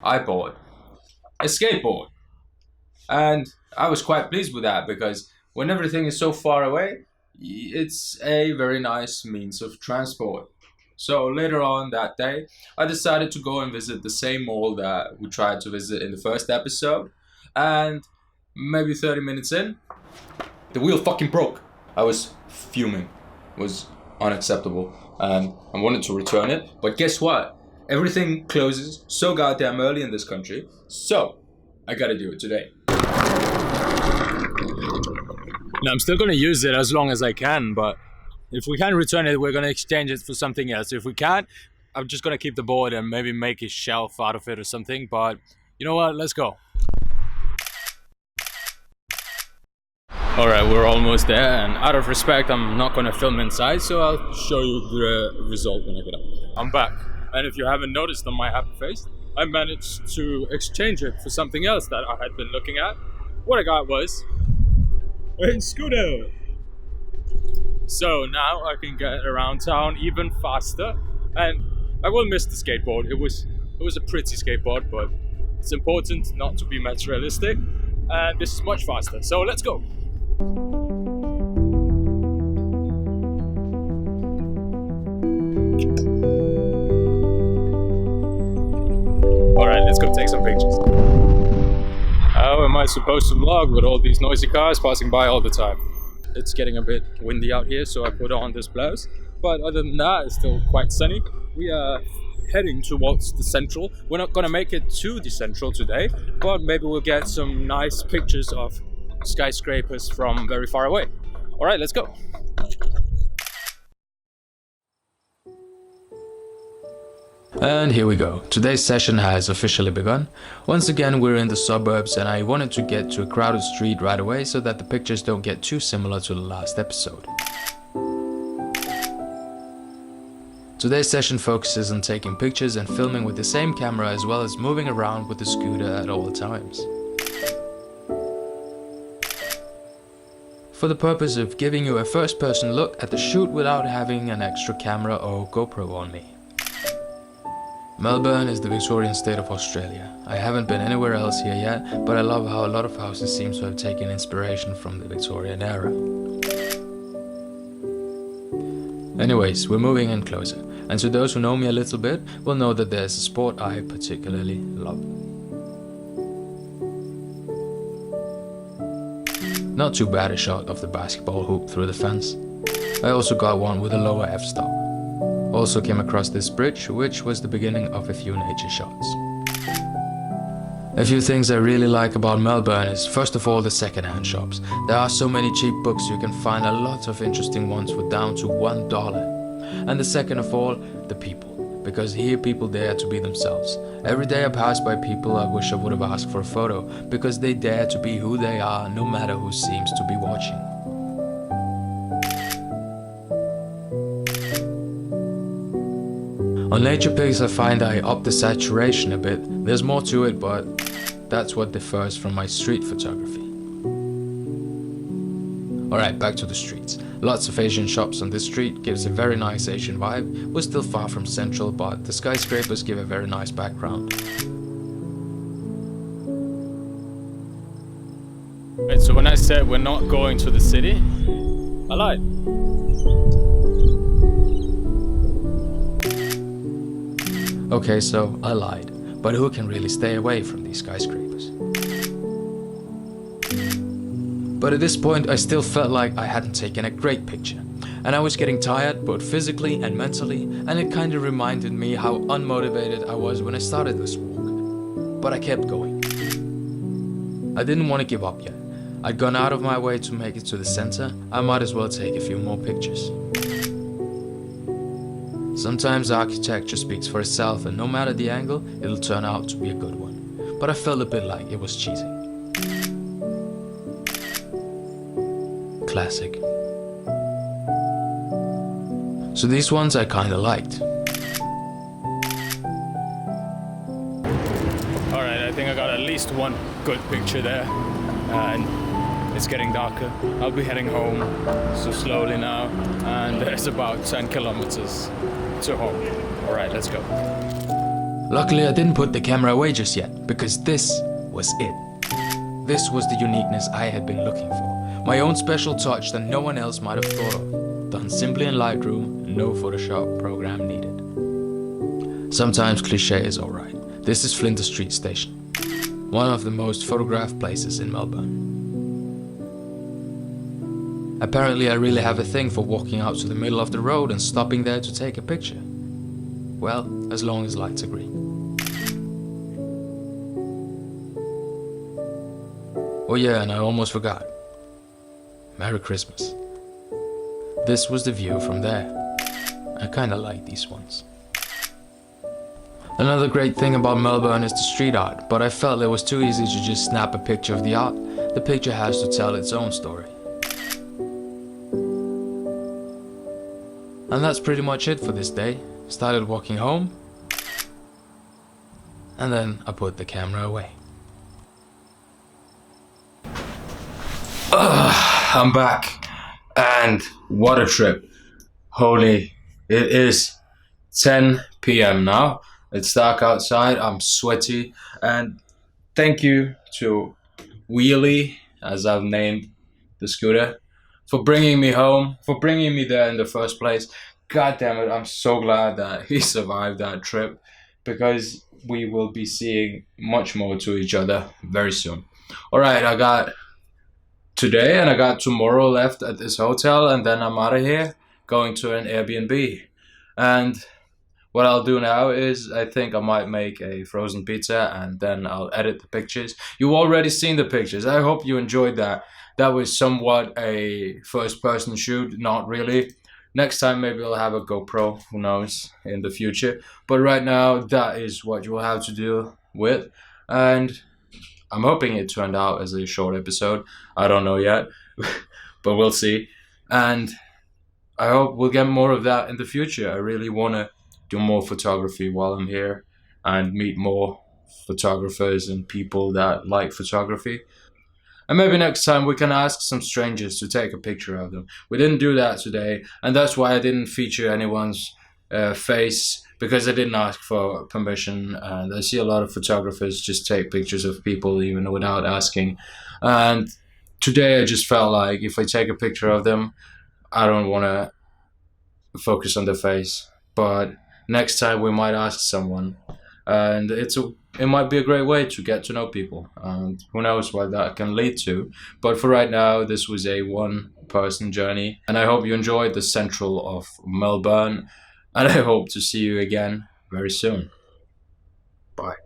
I bought a skateboard. And I was quite pleased with that because when everything is so far away, it's a very nice means of transport. So later on that day, I decided to go and visit the same mall that we tried to visit in the first episode. And maybe 30 minutes in, the wheel fucking broke. I was fuming. It was unacceptable. And I wanted to return it. But guess what? Everything closes so goddamn early in this country. So I gotta do it today. Now, I'm still going to use it as long as I can, but if we can't return it, we're going to exchange it for something else. If we can't, I'm just going to keep the board and maybe make a shelf out of it or something, but you know what? Let's go. Alright, we're almost there, and out of respect, I'm not going to film inside, so I'll show you the result when I get up. I'm back, and if you haven't noticed on my happy face, I managed to exchange it for something else that I had been looking at. What I got was a scooter. So now I can get around town even faster, and I will miss the skateboard. It was a pretty skateboard, but it's important not to be materialistic, and this is much faster. So let's go. Alright, let's go take some pictures. How am I supposed to vlog with all these noisy cars passing by all the time? It's getting a bit windy out here, so I put on this blouse. But other than that, it's still quite sunny. We are heading towards the central. We're not gonna make it to the central today, but maybe we'll get some nice pictures of skyscrapers from very far away. Alright, let's go. And here we go. Today's session has officially begun. Once again, we're in the suburbs and I wanted to get to a crowded street right away so that the pictures don't get too similar to the last episode. Today's session focuses on taking pictures and filming with the same camera as well as moving around with the scooter at all times. For the purpose of giving you a first-person look at the shoot without having an extra camera or GoPro on me. Melbourne is the Victorian state of Australia. I haven't been anywhere else here yet, but I love how a lot of houses seem to have taken inspiration from the Victorian era. Anyways, we're moving in closer, and to those who know me a little bit will know that there's a sport I particularly love. Not too bad a shot of the basketball hoop through the fence. I also got one with a lower f-stop. Also came across this bridge, which was the beginning of a few nature shots. A few things I really like about Melbourne is first of all the second-hand shops. There are so many cheap books, you can find a lot of interesting ones for down to $1. And the second of all, the people. Because here people dare to be themselves. Every day I pass by people I wish I would have asked for a photo, because they dare to be who they are no matter who seems to be watching. On nature pics I find I up the saturation a bit. There's more to it, but that's what differs from my street photography. Alright, back to the streets. Lots of Asian shops on this street, gives a very nice Asian vibe. We're still far from central, but the skyscrapers give a very nice background. Right, so when I said we're not going to the city, I lied. Okay, so I lied, but who can really stay away from these skyscrapers? But at this point I still felt like I hadn't taken a great picture, and I was getting tired both physically and mentally, and it kinda reminded me how unmotivated I was when I started this walk. But I kept going. I didn't want to give up yet. I'd gone out of my way to make it to the center, I might as well take a few more pictures. Sometimes architecture speaks for itself, and no matter the angle, it'll turn out to be a good one. But I felt a bit like it was cheating. Classic. So these ones I kinda liked. Alright, I think I got at least one good picture there. And it's getting darker. I'll be heading home, so slowly now. And there's about 10 kilometers to home. Alright, let's go. Luckily, I didn't put the camera away just yet, because this was it. This was the uniqueness I had been looking for. My own special touch that no one else might have thought of. Done simply in Lightroom, no Photoshop program needed. Sometimes cliché is alright. This is Flinders Street Station, one of the most photographed places in Melbourne. Apparently I really have a thing for walking out to the middle of the road and stopping there to take a picture. Well, as long as lights agree. Oh yeah, and I almost forgot. Merry Christmas. This was the view from there. I kinda like these ones. Another great thing about Melbourne is the street art, but I felt it was too easy to just snap a picture of the art. The picture has to tell its own story. And that's pretty much it for this day. Started walking home, and then I put the camera away. I'm back, and what a trip. Holy, it is 10 p.m. now. It's dark outside, I'm sweaty, and thank you to Wheelie, as I've named the scooter, for bringing me home, for bringing me there in the first place. God damn it, I'm so glad that he survived that trip, because we will be seeing much more to each other very soon. Alright, I got today and I got tomorrow left at this hotel, and then I'm out of here going to an Airbnb. And what I'll do now is I think I might make a frozen pizza, and then I'll edit the pictures. You've already seen the pictures. I hope you enjoyed that. That was somewhat a first person shoot, not really. Next time maybe I'll have a GoPro, who knows, in the future. But right now that is what you will have to deal with. And I'm hoping it turned out as a short episode. I don't know yet, but we'll see. And I hope we'll get more of that in the future. I really want to do more photography while I'm here and meet more photographers and people that like photography. And maybe next time we can ask some strangers to take a picture of them. We didn't do that today, and that's why I didn't feature anyone's face, because I didn't ask for permission. And I see a lot of photographers just take pictures of people even without asking. And today I just felt like if I take a picture of them, I don't want to focus on the face. But next time we might ask someone, and it might be a great way to get to know people, and who knows what that can lead to. But for right now, this was a one-person journey, and I hope you enjoyed the central of Melbourne, and I hope to see you again very soon. Bye.